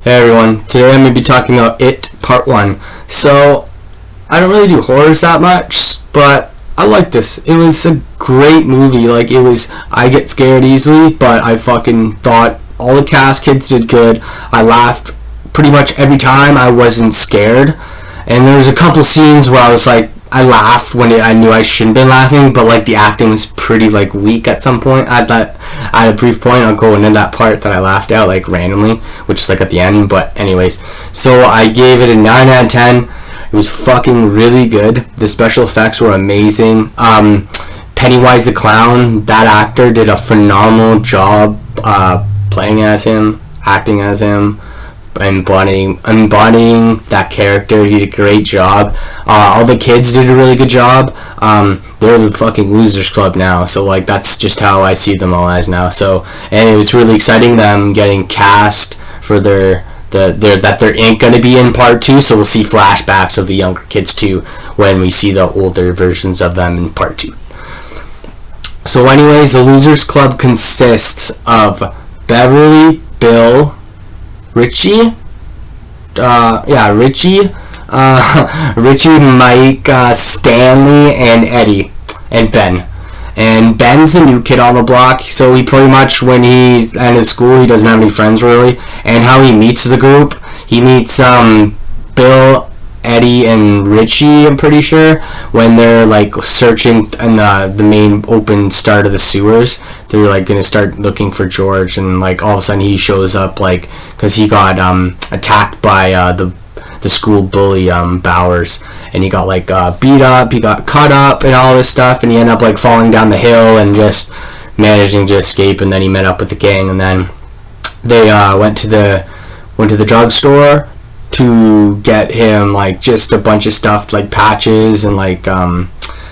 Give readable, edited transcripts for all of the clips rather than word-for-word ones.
Hey everyone, today I'm going to be talking about It Part 1. So, I don't really do horrors that much, but I like this. It was a great movie. I get scared easily, but I fucking thought all the cast kids did good. I laughed pretty much every time. I wasn't scared. And there was a couple scenes where I laughed when I knew I shouldn't have been laughing, but the acting was pretty weak at some point. At a brief point, I'll go into that part that I laughed out randomly, which is at the end. But anyways, so I gave it a 9 out of 10. It was fucking really good. The special effects were amazing. Pennywise the clown, that actor did a phenomenal job playing as him, acting as him, embodying that character. He did a great job. All the kids did a really good job. They're the fucking Losers Club now, so that's just how I see them all as now. So, and it was really exciting them getting cast for that they're ain't gonna be in part 2. So we'll see flashbacks of the younger kids too when we see the older versions of them in part 2. So anyways, the Losers Club consists of Beverly, Bill, Richie, Mike, Stanley, and Eddie, and Ben. And Ben's the new kid on the block, so he pretty much, when he's at his school, he doesn't have any friends really. And how he meets the group, he meets Bill, Eddie, and Richie, I'm pretty sure, when they're searching in the main open start of the sewers. They're gonna start looking for George, and all of a sudden he shows up because he got attacked by the school bully Bowers, and he got beat up, he got cut up and all this stuff, and he ended up falling down the hill and just managing to escape. And then he met up with the gang, and then they went to the drugstore to get him just a bunch of stuff patches and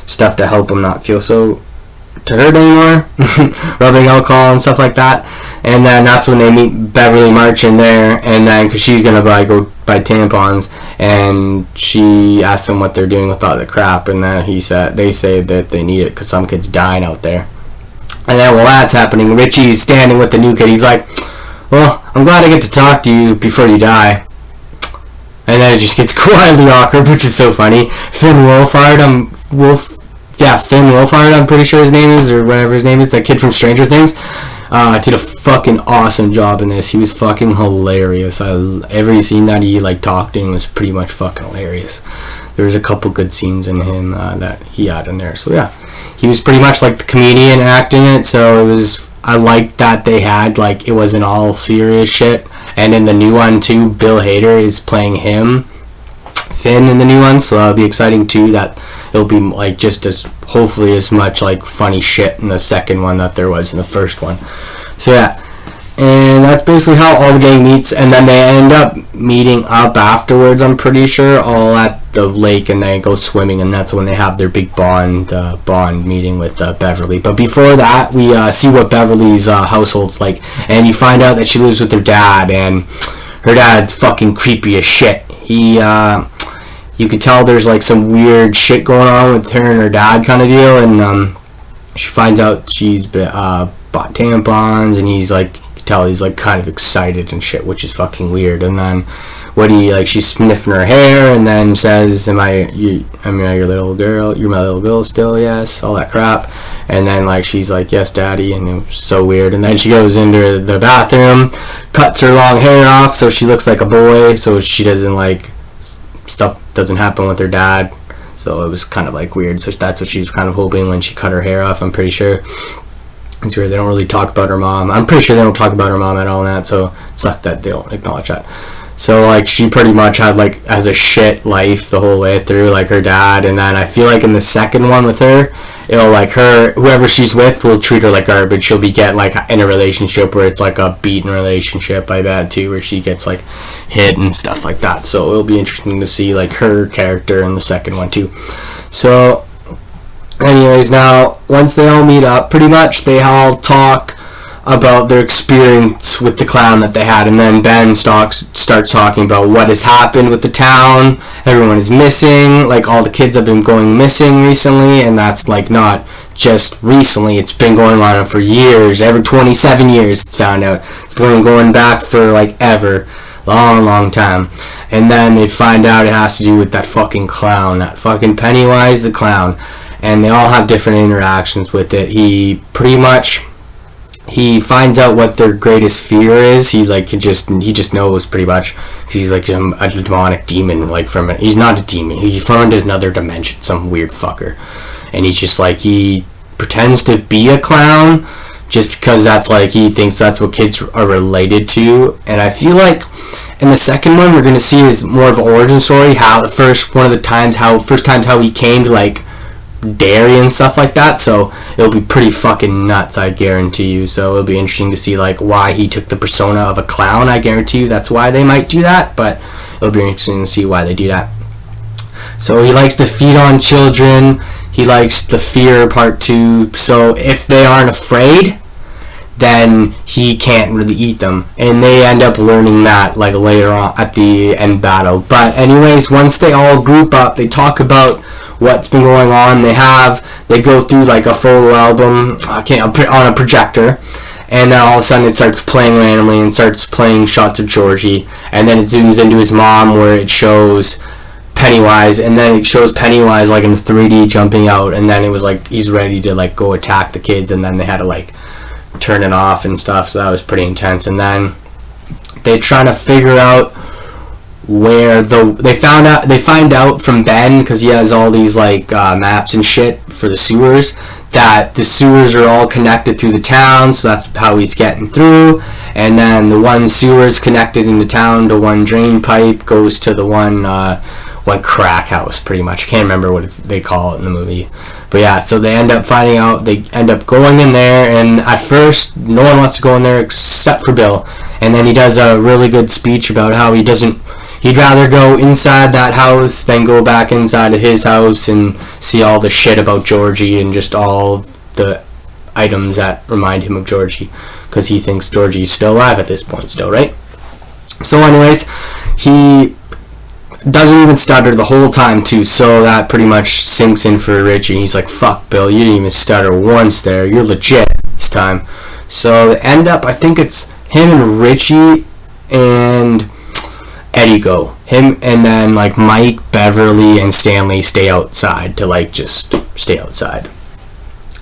stuff to help him not feel so to hurt anymore, rubbing alcohol and stuff like that. And then that's when they meet Beverly March in there, and then because she's gonna go buy tampons, and she asks them what they're doing with all the crap, and then they say that they need it because some kid's dying out there. And then while that's happening, Richie's standing with the new kid. He's like, "Well, I'm glad I get to talk to you before you die." And then it just gets quietly awkward, which is so funny. Finn Wolfhard, I'm pretty sure his name is, or whatever his name is, the kid from Stranger Things, did a fucking awesome job in this. He was fucking hilarious. Every scene that he talked in was pretty much fucking hilarious. There was a couple good scenes in him that he had in there. So yeah, he was pretty much the comedian acting it. So I liked that they had it wasn't all serious shit. And in the new one too, Bill Hader is playing Finn in the new one, so that'll be exciting too. That it'll be just as hopefully as much funny shit in the second one that there was in the first one. So yeah, and that's basically how all the gang meets, and then they end up meeting up afterwards, I'm pretty sure, all at the lake, and they go swimming, and that's when they have their big bond meeting with Beverly. But before that, we see what Beverly's household's like, and you find out that she lives with her dad, and her dad's fucking creepy as shit. You could tell there's some weird shit going on with her and her dad kind of deal, and she finds out she's bought tampons, and he's you can tell he's kind of excited and shit, which is fucking weird. And then she's sniffing her hair, and then says, am I your little girl? You're my little girl still? Yes, all that crap. And then she's yes, daddy, and it was so weird. And then she goes into the bathroom, cuts her long hair off so she looks like a boy, so she doesn't stuff doesn't happen with her dad. So it was kind of weird. So that's what she was kind of hoping when she cut her hair off, I'm pretty sure. It's weird, they don't really talk about her mom. I'm pretty sure they don't talk about her mom at all in that, so it sucked that they don't acknowledge that. So she pretty much had as a shit life the whole way through, her dad. And then I feel in the second one with her, it'll whoever she's with will treat her like garbage. She'll be getting in a relationship where it's a beaten relationship, I bet too, where she gets hit and stuff like that. So it'll be interesting to see her character in the second one too. So anyways, now once they all meet up, pretty much they all talk about their experience with the clown that they had, and then Ben starts talking about what has happened with the town. Everyone is missing, all the kids have been going missing recently, and that's not just recently, it's been going on for years. Every 27 years it's found out. It's been going back for ever. long time. And then they find out it has to do with that fucking clown, that fucking Pennywise the clown. And they all have different interactions with it. He finds out what their greatest fear is. He just knows pretty much, because he's like a demonic demon, like he's not a demon. He's from another dimension, some weird fucker. And he's just like, he pretends to be a clown just because that's like, he thinks that's what kids are related to. And I feel like in the second one we're gonna see is more of an origin story, how first times how he came to like dairy and stuff like that. So it'll be pretty fucking nuts, I guarantee you. So it'll be interesting to see like why he took the persona of a clown. I guarantee you that's why they might do that, but it'll be interesting to see why they do that. So he likes to feed on children. He likes the fear part 2. So if they aren't afraid, then he can't really eat them. And they end up learning that like later on at the end battle. But anyways, once they all group up, they talk about what's been going on. They go through like a photo album on a projector, and then all of a sudden it starts playing randomly and starts playing shots of Georgie, and then it zooms into his mom where it shows Pennywise, and then it shows Pennywise like in 3D jumping out, and then it was like he's ready to like go attack the kids, and then they had to like turn it off and stuff. So that was pretty intense. And then they're trying to figure out where they find out from Ben, because he has all these like maps and shit for the sewers, that the sewers are all connected through the town. So that's how he's getting through. And then the one sewer is connected in the town to one drain pipe, goes to the one crack house, pretty much. I can't remember what they call it in the movie, but yeah. So they end up finding out. They end up going in there, and at first no one wants to go in there except for Bill. And then he does a really good speech about how he'd rather go inside that house than go back inside of his house and see all the shit about Georgie and just all the items that remind him of Georgie, because he thinks Georgie's still alive at this point still, right? So anyways, he doesn't even stutter the whole time too, so that pretty much sinks in for Richie. He's like, fuck Bill, you didn't even stutter once there, you're legit this time. So they end up, I think it's him and Richie and Eddie go. Him and then like Mike, Beverly, and Stanley stay outside to like just stay outside.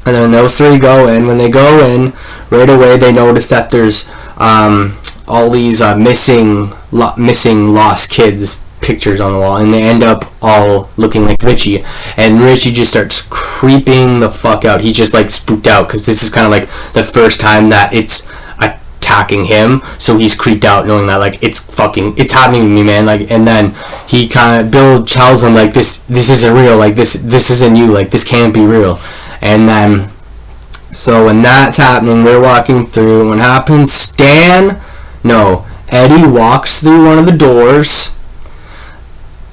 And then those three go in. When they go in, right away they notice that there's all these missing lost kids pictures on the wall, and they end up all looking like Richie. And Richie just starts creeping the fuck out. He's just like spooked out, because this is kind of like the first time that it's attacking him, so he's creeped out knowing that like it's happening to me, man. Like, and then Bill tells him like this isn't real, like this isn't you, like this can't be real. And then so when that's happening, they're walking through. What happens? Eddie walks through one of the doors,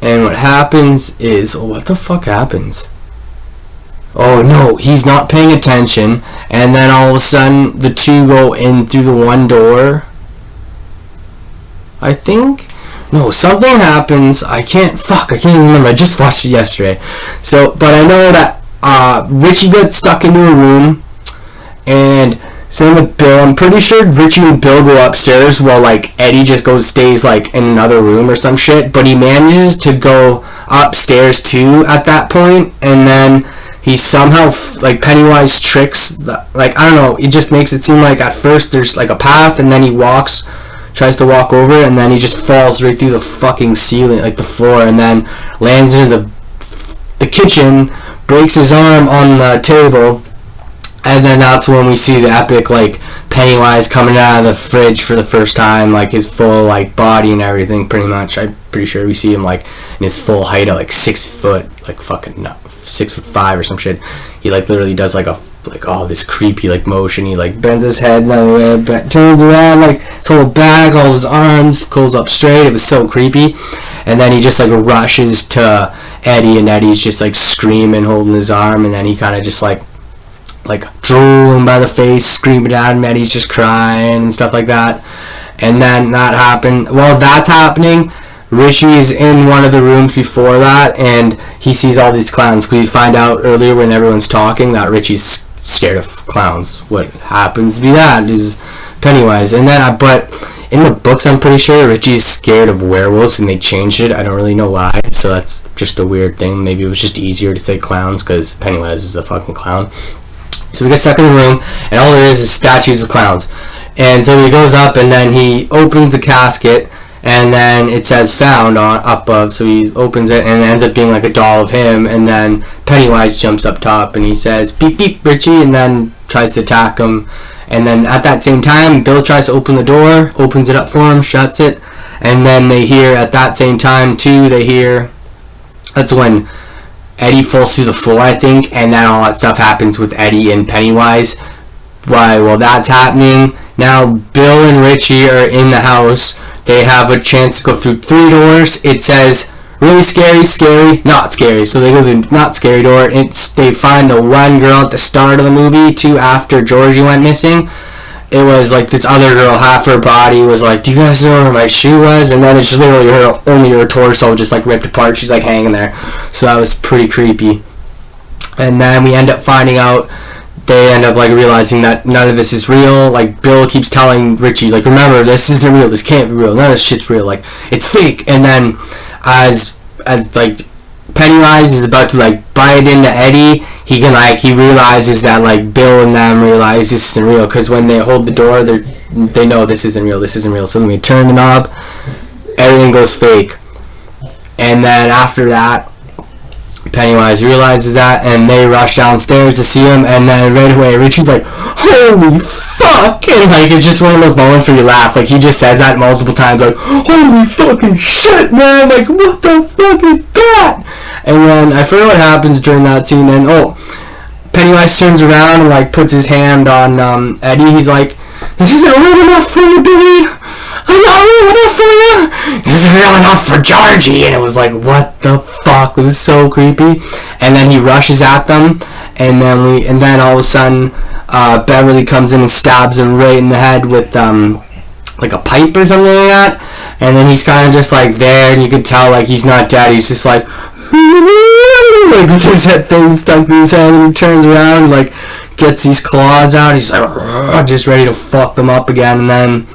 and what happens is, what the fuck happens? Oh no, he's not paying attention, and then all of a sudden the two go in through the one door. I think? No, something happens. I can't remember. I just watched it yesterday. So, but I know that Richie gets stuck into a room, and same with Bill. I'm pretty sure Richie and Bill go upstairs while like Eddie just stays like in another room or some shit, but he manages to go upstairs too at that point, and then he somehow, like, Pennywise tricks, like, I don't know, it just makes it seem like at first there's, like, a path, and then he tries to walk over, and then he just falls right through the fucking ceiling, like, the floor, and then lands into the kitchen, breaks his arm on the table, and then that's when we see the epic, like, Pennywise coming out of the fridge for the first time, like, his full, like, body and everything, pretty much. I'm pretty sure we see him, like, in his full height at, like, 6 foot, like, fucking 6'5" or some shit. He, like, literally does, like, this creepy, like, motion. He, like, bends his head another way, turns around, like, his whole back, all his arms, goes up straight. It was so creepy. And then he just, like, rushes to Eddie, and Eddie's just, like, screaming, holding his arm, and then he kind of just, like, drooling by the face, screaming at him, and he's just crying and stuff like that. And then that happened. While that's happening, Richie's in one of the rooms before that, and he sees all these clowns. We find out earlier when everyone's talking that Richie's scared of clowns. What happens to be that is Pennywise. And then, but in the books, I'm pretty sure Richie's scared of werewolves, and they changed it. I don't really know why, so that's just a weird thing. Maybe it was just easier to say clowns because Pennywise was a fucking clown. So we get stuck in the room, and all there is statues of clowns. And so he goes up, and then he opens the casket, and then it says found on up above. So he opens it, and it ends up being like a doll of him. And then Pennywise jumps up top, and he says, "Beep beep, Richie," and then tries to attack him. And then at that same time, Bill tries to open the door, opens it up for him, shuts it, and then they hear at that same time too. That's when Eddie falls through the floor, I think, and then all that stuff happens with Eddie and Pennywise. Why? Well, that's happening. Now Bill and Richie are in the house. They have a chance to go through 3 doors. It says really scary, scary, not scary. So they go to the not scary door. They find the one girl at the start of the movie, too, after Georgie went missing. It was like this other girl, half her body was like, "Do you guys know where my shoe was?" And then it's just literally only her torso just like ripped apart. She's like hanging there. So that was pretty creepy. And then we end up finding out, they end up like realizing that none of this is real. Like Bill keeps telling Richie, like, "Remember, this isn't real. This can't be real. None of this shit's real. Like, it's fake." And then as like Pennywise is about to like bite into Eddie, he realizes that like Bill and them realize this isn't real, because when they hold the door, they know this isn't real. So then we turn the knob, everything goes fake. And then after that, Pennywise realizes that, and they rush downstairs to see him, and then right away Richie's like, "Holy fuck!" And like it's just one of those moments where you laugh. Like he just says that multiple times, like, "Holy fucking shit, man! Like what the fuck is that?" And then I forget what happens during that scene. And Pennywise turns around and like puts his hand on Eddie. He's like, "This isn't real enough for you, Billy. I'm not real enough for you. This is real enough for Georgie." And it was like, what the fuck? It was so creepy. And then he rushes at them, and then all of a sudden, Beverly comes in and stabs him right in the head with like a pipe or something like that. And then he's kind of just like there, and you could tell like he's not dead. He's just like because that thing stuck in his head, and he turns around and like gets these claws out. He's like just ready to fuck them up again. And then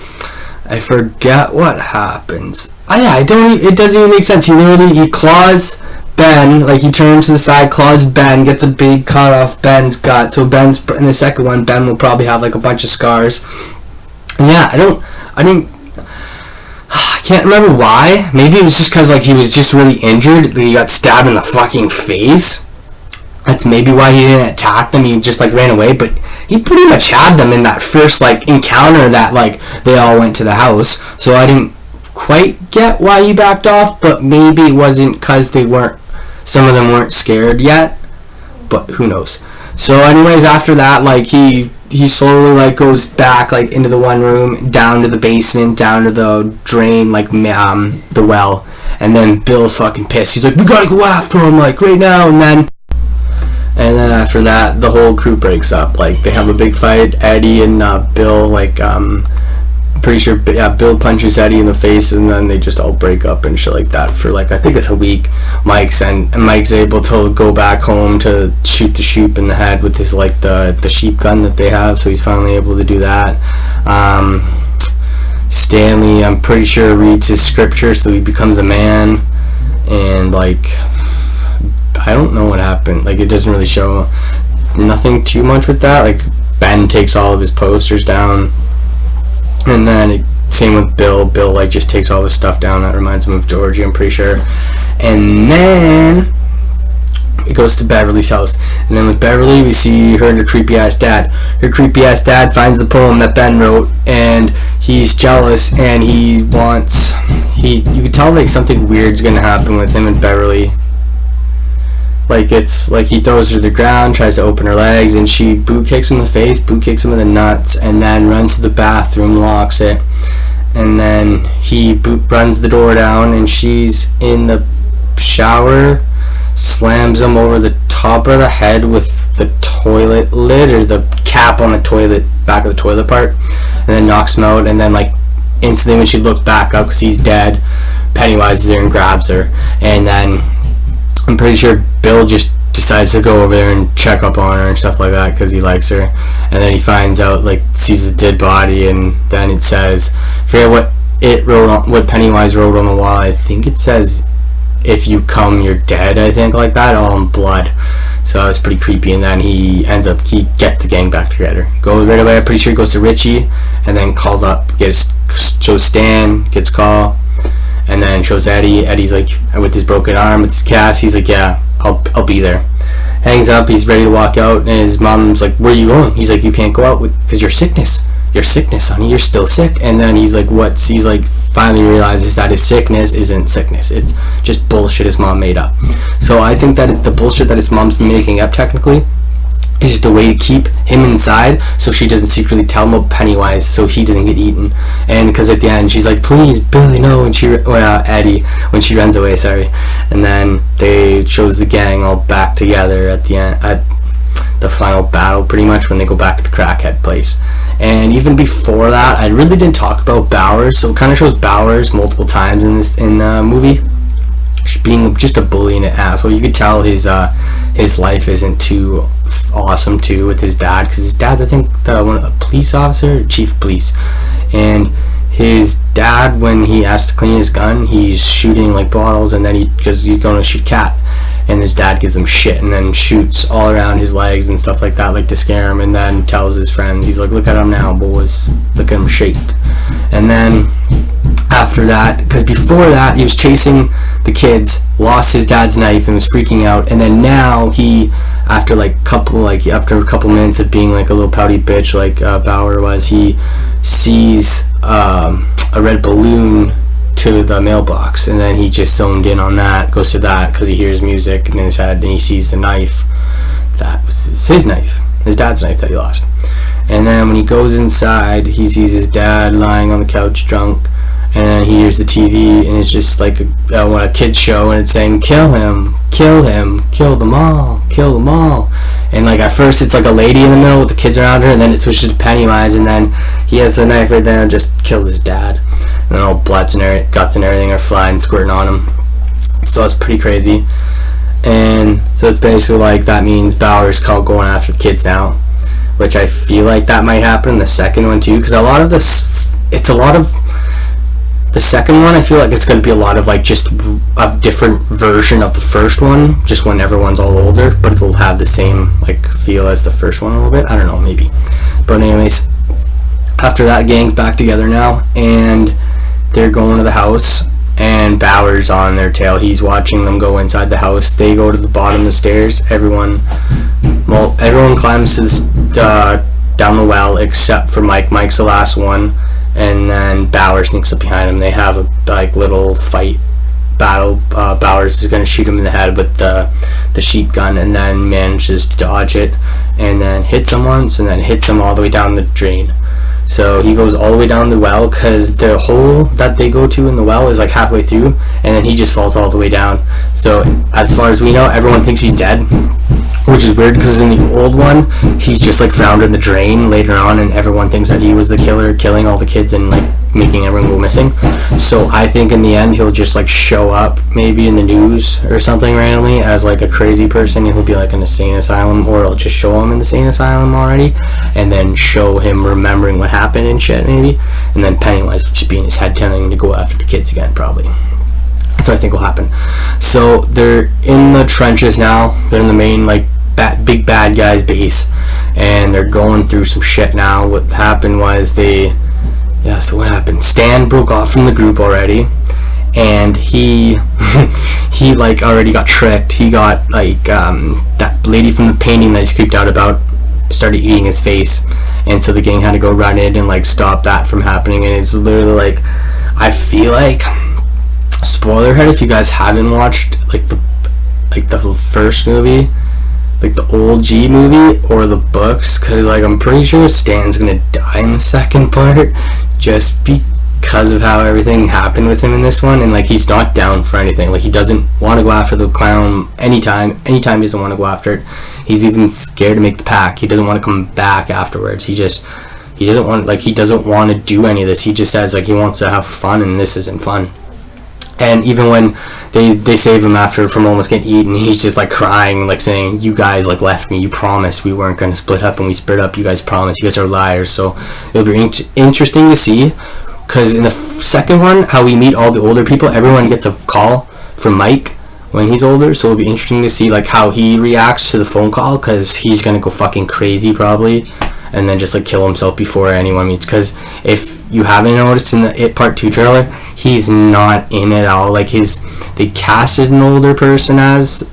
I forget what happens. It doesn't even make sense. He claws Ben, like he turns to the side, claws Ben, gets a big cut off Ben's gut. So Ben's in the second one, Ben will probably have like a bunch of scars. And yeah, I can't remember why. Maybe it was just because like he was just really injured. He got stabbed in the fucking face. That's maybe why he didn't attack them. He just like ran away. But he pretty much had them in that first like encounter that like they all went to the house. So I didn't quite get why he backed off. But maybe it wasn't because some of them weren't scared yet. But who knows. So anyways, after that, like he slowly like goes back like into the one room, down to the basement, down to the drain, like the well. And then Bill's fucking pissed. He's like, "We gotta go after him like right now." And then after that, the whole crew breaks up. Like they have a big fight. Eddie and Bill, like pretty sure Bill punches Eddie in the face, and then they just all break up and shit like that for like I think it's a week. Mike's able to go back home to shoot the sheep in the head with his like the sheep gun that they have, so he's finally able to do that. Stanley, I'm pretty sure, reads his scripture, so he becomes a man. And like I don't know what happened. Like it doesn't really show nothing too much with that. Like Ben takes all of his posters down. And then same with Bill. Bill like just takes all this stuff down that reminds him of Georgie, I'm pretty sure. And then it goes to Beverly's house. And then with Beverly, we see her and her creepy ass dad. Her creepy ass dad finds the poem that Ben wrote, and he's jealous, and you can tell like something weird's gonna happen with him and Beverly. Like it's like he throws her to the ground, tries to open her legs, and she boot kicks him in the face, boot kicks him in the nuts, and then runs to the bathroom, locks it, and then he runs the door down, and she's in the shower, slams him over the top of the head with the toilet lid or the cap on the toilet, back of the toilet part, and then knocks him out. And then like instantly when she looks back up because he's dead, Pennywise is there and grabs her, and then I'm pretty sure Bill just decides to go over there and check up on her and stuff like that because he likes her. And then he finds out, like, sees the dead body, and then it says, I forget what Pennywise wrote on the wall. I think it says, "If you come, you're dead," I think, like that, all in blood. So it's pretty creepy. And then he gets the gang back together. Goes right away. I'm pretty sure he goes to Richie, and then calls up, shows Stan, gets call, and then shows Eddie. Eddie's like, with his broken arm, with his cast, he's like, "Yeah, I'll be there." Hangs up. He's ready to walk out, and his mom's like, "Where are you going?" He's like, "You can't go out because your sickness, honey. You're still sick." And then he's like, "What?" He's like, finally realizes that his sickness isn't sickness. It's just bullshit his mom made up. So I think that the bullshit that his mom's making up technically is just a way to keep him inside, so she doesn't secretly tell him about Pennywise, so he doesn't get eaten. And because at the end she's like, "Please, Billy, no," and Eddie, when she runs away, sorry. And then they shows the gang all back together at the end, at the final battle, pretty much, when they go back to the crackhead place. And even before that, I really didn't talk about Bowers, so it kind of shows Bowers multiple times in the movie being just a bully and an asshole. You could tell his life isn't too awesome too with his dad, because his dad's, I think, a police officer, chief of police, and his dad, when he has to clean his gun, he's shooting like bottles, and then because he's going to shoot cat, and his dad gives him shit and then shoots all around his legs and stuff like that, like to scare him, and then tells his friends, he's like, "Look at him now, boys, look at him shaped." And then after that, because before that he was chasing the kids, lost his dad's knife and was freaking out, and then now after a couple minutes of being like a little pouty bitch like Bauer was, he sees a red balloon to the mailbox, and then he just zoned in on that, goes to that because he hears music in his head, and he sees the knife. That was his knife, his dad's knife that he lost. And then when he goes inside, he sees his dad lying on the couch drunk, and then he hears the TV, and it's just like a kid's show, and it's saying, "Kill him, kill him, kill them all, kill them all." And like at first it's like a lady in the middle with the kids around her, and then it switches to Pennywise, and then he has the knife right there and just kills his dad. And then all guts and everything are flying, squirting on him. So it's pretty crazy. And so it's basically like, that means Bauer's going after the kids now, which I feel like that might happen in the second one too, because the second one, I feel like it's going to be a lot of like just a different version of the first one, just when everyone's all older, but it'll have the same like feel as the first one a little bit. I don't know, maybe. But anyways, after that, gang's back together now, and they're going to the house, and Bauer's on their tail. He's watching them go inside the house. They go to the bottom of the stairs. Everyone climbs to down the well except for Mike. Mike's the last one, and then Bauer sneaks up behind him. They have a little fight battle. Bowers is going to shoot him in the head with the sheep gun, and then manages to dodge it, and then hits him once, and then hits him all the way down the drain. So he goes all the way down the well, because the hole that they go to in the well is like halfway through, and then he just falls all the way down. So as far as we know, everyone thinks he's dead, which is weird, because in the old one he's just like found in the drain later on, and everyone thinks that he was the killer, killing all the kids and like making everyone go missing. So I think in the end he'll just like show up maybe in the news or something randomly as like a crazy person. He'll be like in an insane asylum, or it'll just show him in the insane asylum already, and then show him remembering what happened and shit maybe, and then Pennywise will just be in his head telling him to go after the kids again, probably. That's what I think will happen. So they're in the trenches now. They're in the main like big bad guy's base, and they're going through some shit now. What happened was so what happened? Stan broke off from the group already, and he like already got tricked. He got like that lady from the painting that he's creeped out about started eating his face, and so the gang had to go run in and like stop that from happening. And it's literally like, I feel like, spoiler head if you guys haven't watched like the first movie, like the old G movie or the books, because like I'm pretty sure Stan's gonna die in the second part, just because of how everything happened with him in this one. And like he's not down for anything. Like he doesn't want to go after the clown anytime he doesn't want to go after it. He's even scared to make the pack. He doesn't want to come back afterwards. He doesn't want to do any of this. He just says like he wants to have fun, and this isn't fun. And even when they save him after from almost getting eaten, he's just like crying, like saying, you guys like left me, you promised we weren't going to split up, and we split up, you guys promised, you guys are liars. So it'll be interesting to see, because in the second one, how we meet all the older people, everyone gets a call from Mike when he's older, so it'll be interesting to see like how he reacts to the phone call, because he's going to go fucking crazy probably, and then just like kill himself before anyone meets. Because if you haven't noticed in the It Part 2 trailer, he's not in it at all. Like they casted an older person as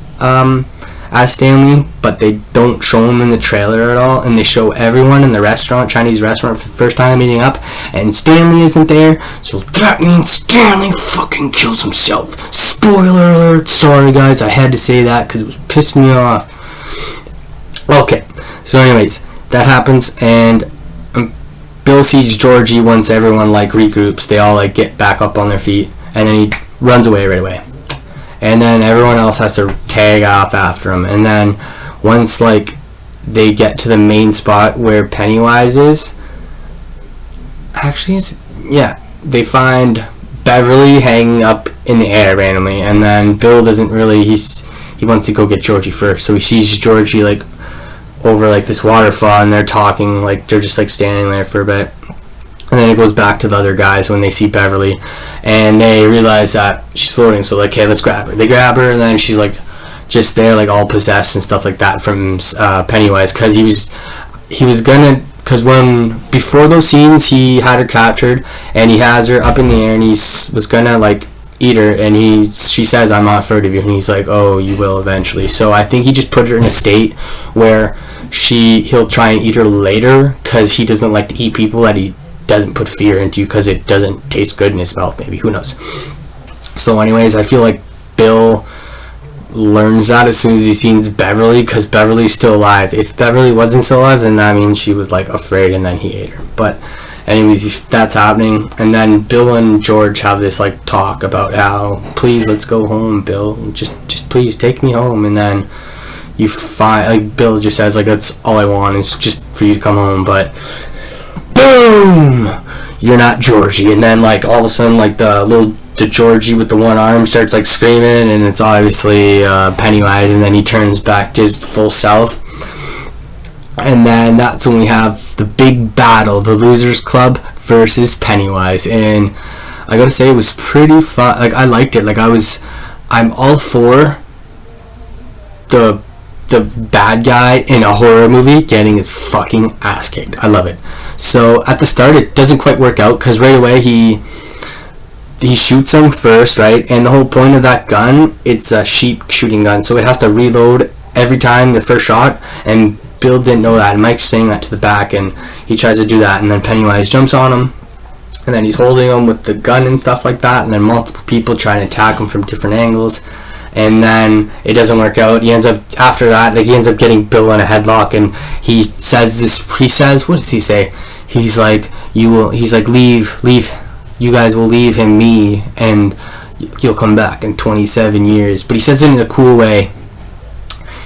Stanley, but they don't show him in the trailer at all, and they show everyone in the restaurant, Chinese restaurant, for the first time meeting up, and Stanley isn't there, so that means Stanley fucking kills himself. Spoiler alert, sorry guys, I had to say that because it was pissing me off. Okay, so anyways, that happens, and Bill sees Georgie once everyone like regroups. They all like get back up on their feet, and then he runs away right away. And then everyone else has to tag off after him. And then once like they get to the main spot where Pennywise is, actually, they find Beverly hanging up in the air randomly. And then Bill doesn't really. He wants to go get Georgie first, so he sees Georgie like over like this waterfall, and they're talking, like they're just like standing there for a bit, and then it goes back to the other guys when they see Beverly, and they realize that she's floating, so like, hey, let's grab her. They grab her, and then she's like just there, like all possessed and stuff like that from Pennywise, because he was gonna, because when before those scenes he had her captured and he has her up in the air, and he was gonna like eat her, and she says, I'm not afraid of you, and he's like, oh, you will eventually. So I think he just put her in a state where he'll try and eat her later, because he doesn't like to eat people that he doesn't put fear into, because it doesn't taste good in his mouth, maybe, who knows. So anyways, I feel like Bill learns that as soon as he sees Beverly, because Beverly's still alive. If Beverly wasn't still alive, then that means she was like afraid, and then he ate her. But anyways, that's happening, and then Bill and George have this like talk about how, please, let's go home, Bill, just please take me home. And then you find, like, Bill just says, like, that's all I want is just for you to come home, but boom, you're not Georgie. And then like all of a sudden, like the Georgie with the one arm starts like screaming, and it's obviously Pennywise, and then he turns back to his full self. And then that's when we have the big battle, the Losers Club versus Pennywise. And I gotta say, it was pretty fun. Like, I liked it. Like, I'm all for the bad guy in a horror movie getting his fucking ass kicked. I love it. So at the start, it doesn't quite work out, because right away he shoots him first, right? And the whole point of that gun, it's a sheep shooting gun, so it has to reload every time the first shot, and Bill didn't know that, and Mike's saying that to the back, and he tries to do that, and then Pennywise jumps on him, and then he's holding him with the gun and stuff like that, and then multiple people trying to attack him from different angles, and then it doesn't work out. He ends up, after that, like, he ends up getting Bill in a headlock, and he says, what does he say? He's like, leave, you guys will leave him me, and you'll come back in 27 years, but he says it in a cool way.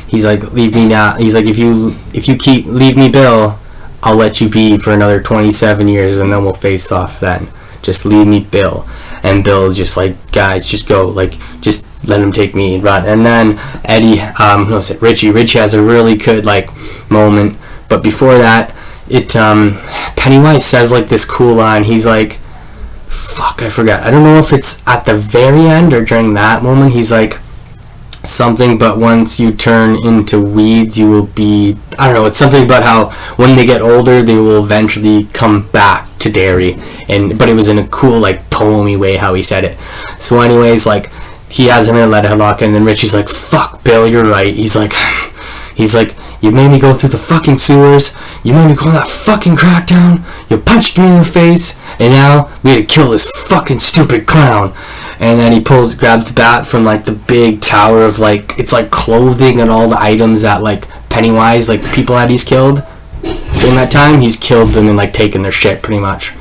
He's like, leave me now. He's like, if you leave me, Bill, I'll let you be for another 27 years, and then we'll face off then. Just leave me, Bill. And Bill's just like, guys, just go. Like, just let him take me and run. And then Richie has a really good, like, moment. But before that, Pennywise says, like, this cool line. He's like, fuck, I forgot. I don't know if it's at the very end or during that moment. He's like, something, but once you turn into weeds, you will be, I don't know, it's something about how when they get older, they will eventually come back to Derry, but it was in a cool, like, poemy way how he said it. So anyways, like, he has him in a lead headlock, and then Richie's like, fuck, Bill, you're right. He's like, you made me go through the fucking sewers, you made me go on that fucking crackdown, you punched me in the face, and now we had to kill this fucking stupid clown. And then he grabs the bat from, like, the big tower of, like, it's like clothing and all the items that, like, Pennywise, like, the people that he's killed during that time, he's killed them and, like, taken their shit pretty much.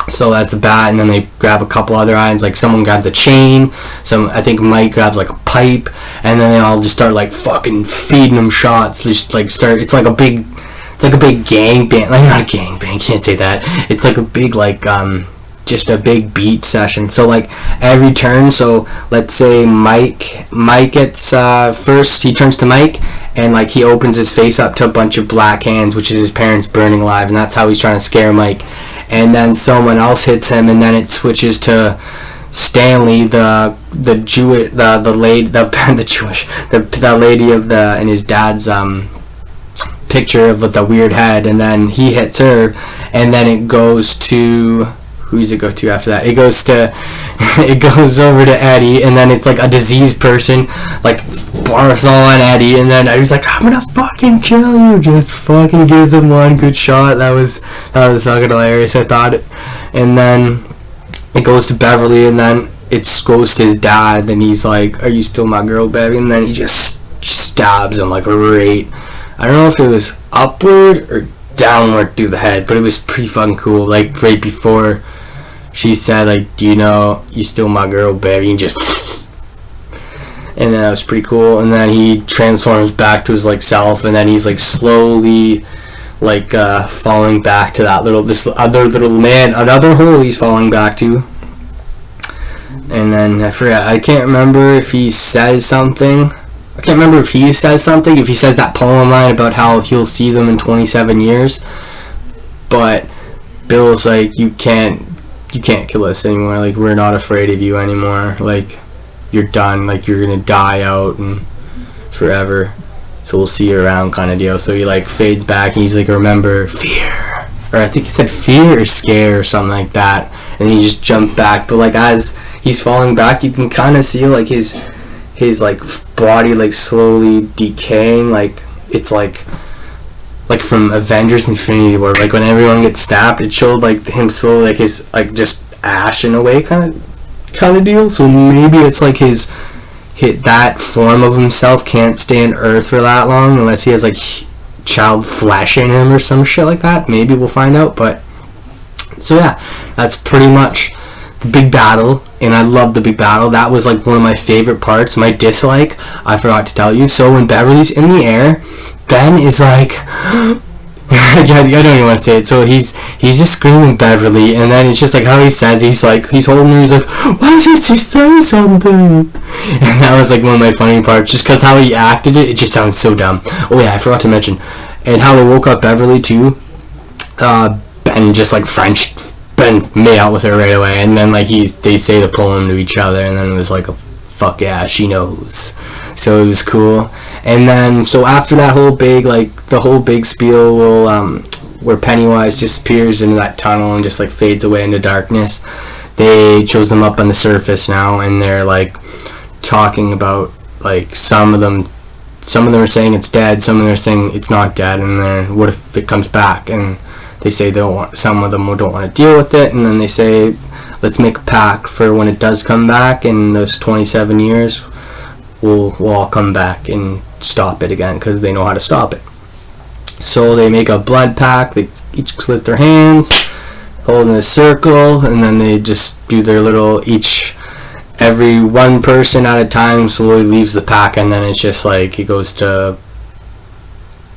So that's a bat, and then they grab a couple other items, like someone grabs a chain, I think Mike grabs like a pipe, and then they all just start like fucking feeding them shots. They just like it's like a big gang bang, like not a gang bang, can't say that. It's like a big like just a big beat session. So like every turn, so let's say Mike gets first, he turns to Mike, and like he opens his face up to a bunch of black hands, which is his parents burning alive, and that's how he's trying to scare Mike. And then someone else hits him, and then it switches to Stanley, the lady of the and his dad's picture of with the weird head, and then he hits her, and then it goes to, who does it go to after that? It goes over to Eddie, and then it's like a diseased person like barfs on Eddie, and then Eddie's like, I'm gonna fucking kill you, just fucking gives him one good shot. That was fucking hilarious, I thought. And then it goes to Beverly, and then it goes to his dad, and he's like, are you still my girl, baby? And then he just stabs him like right, I don't know if it was upward or downward through the head, but it was pretty fucking cool. Like right before she said like, do you know you still my girl, baby? And just, and that was pretty cool. And then he transforms back to his like self, and then he's like slowly like falling back to that another hole he's falling back to. And then I forgot, I can't remember if he says something. If he says that poem line about how he'll see them in 27 years. But Bill's like, you can't kill us anymore. Like, we're not afraid of you anymore. Like, you're done. Like, you're gonna die out and forever. So we'll see you around, kind of deal. So he like fades back, and he's like, remember fear, or I think he said fear or scare or something like that. And he just jumped back. But like as he's falling back, you can kind of see like his like body like slowly decaying. Like it's like from Avengers Infinity War, like when everyone gets stabbed, it showed like him slowly like his like just ash in a way kind of deal. So maybe it's like that form of himself can't stay in Earth for that long unless he has like child flesh in him or some shit like that. Maybe we'll find out. But so yeah, that's pretty much the big battle, and I love the big battle. That was like one of my favorite parts. My dislike, I forgot to tell you. So when Beverly's in the air, Ben is like I don't even want to say it. So he's just screaming Beverly, and then it's just like how he says, he's holding her, he's like, why did she say something? And that was like one of my funny parts, just because how he acted it just sounds so dumb. Oh yeah, I forgot to mention, and how they woke up Beverly too. Ben just like Ben made out with her right away, and then like they say the poem to each other, and then it was like a fuck yeah, she knows. So it was cool. And then so after that whole big spiel will where Pennywise disappears into that tunnel and just like fades away into darkness, they chose them up on the surface now, and they're like talking about like some of them are saying it's dead, some of them are saying it's not dead, and then what if it comes back? And they say some of them don't want to deal with it, and then they say let's make a pact for when it does come back in those 27 years, we'll all come back and stop it again, because they know how to stop it. So they make a blood pact. They each slit their hands, hold in a circle, and then they just do their little every one person at a time slowly leaves the pack, and then it's just like it goes to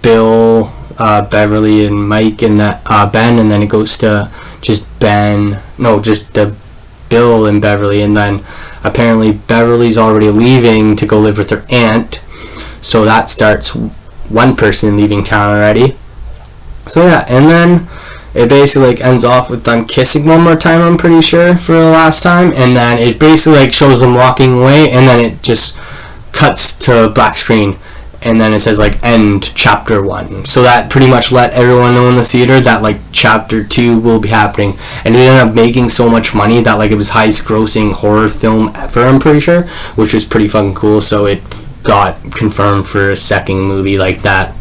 Bill, Beverly, and Mike, and Ben, and then it goes to just Bill and Beverly, and then apparently Beverly's already leaving to go live with her aunt, so that starts one person leaving town already. So yeah, and then it basically like ends off with them kissing one more time, I'm pretty sure, for the last time, and then it basically like shows them walking away, and then it just cuts to black screen, and then it says like end chapter 1. So that pretty much let everyone know in the theater that like chapter 2 will be happening, and it ended up making so much money that like it was highest grossing horror film ever, I'm pretty sure, which was pretty fucking cool. So it got confirmed for a second movie like that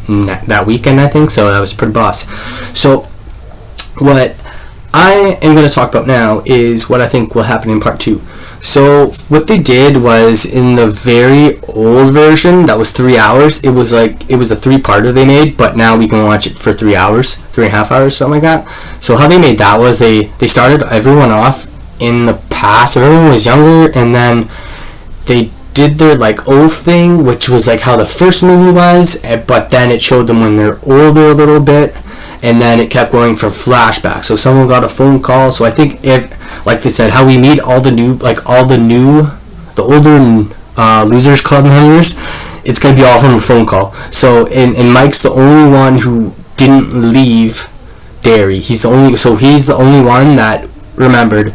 weekend, I think. So that was pretty boss. So what I am going to talk about now is what I think will happen in part 2. So what they did was, in the very old version that was 3 hours, it was a 3-parter they made, but now we can watch it for 3 hours, 3.5 hours, something like that. So how they made that was they started everyone off in the past, so everyone was younger, and then they did their like oath thing, which was like how the first movie was, but then it showed them when they're older a little bit, and then it kept going for flashbacks. So someone got a phone call. So I think if, like they said, how we meet all the older Losers Club members, it's gonna be all from a phone call. So and Mike's the only one who didn't leave Derry. He's the only one that remembered.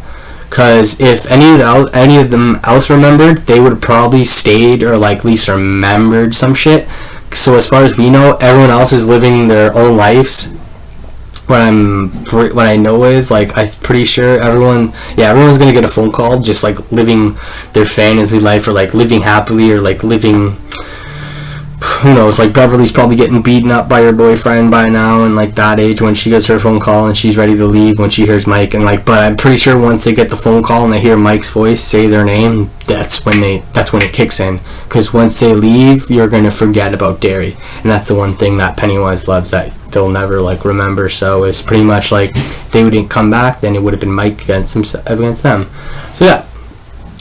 Because if any of them else remembered, they would have probably stayed or like at least remembered some shit. So as far as we know, everyone else is living their own lives. What I know is, like, I'm pretty sure everyone's gonna get a phone call, just like living their fantasy life, or like living happily, or like living, who knows, like Beverly's probably getting beaten up by her boyfriend by now, and like that age when she gets her phone call and she's ready to leave when she hears Mike, and like, but I'm pretty sure once they get the phone call and they hear Mike's voice say their name, that's when it kicks in. Because once they leave, you're gonna forget about Derry, and that's the one thing that Pennywise loves, that they'll never like remember. So it's pretty much like if they didn't come back, then it would have been Mike against them. So yeah.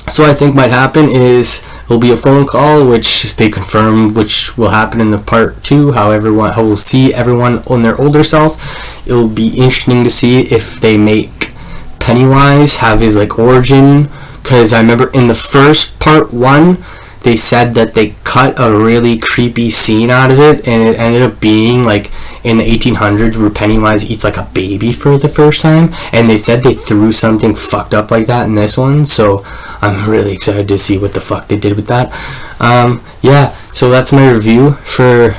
So I think might happen is it'll be a phone call, which they confirmed, which will happen in the part 2. How we'll see everyone on their older self. It'll be interesting to see if they make Pennywise have his like origin, because I remember in the first part 1 they said that they cut a really creepy scene out of it, and it ended up being like in the 1800s where Pennywise eats like a baby for the first time, and they said they threw something fucked up like that in this one. So I'm really excited to see what the fuck they did with that. Yeah, so that's my review for,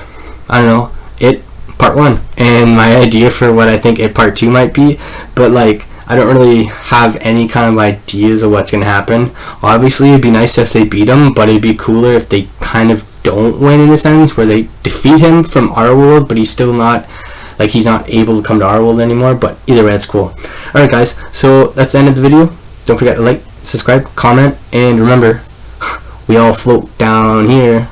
I don't know, It Part 1, and my idea for what I think It Part 2 might be. But like, I don't really have any kind of ideas of what's gonna happen. Obviously, it'd be nice if they beat him, but it'd be cooler if they kind of don't win, in a sense, where they defeat him from our world, but he's still not, like, he's not able to come to our world anymore. But either way, it's cool. Alright guys, so that's the end of the video. Don't forget to like, subscribe, comment, and remember, we all float down here.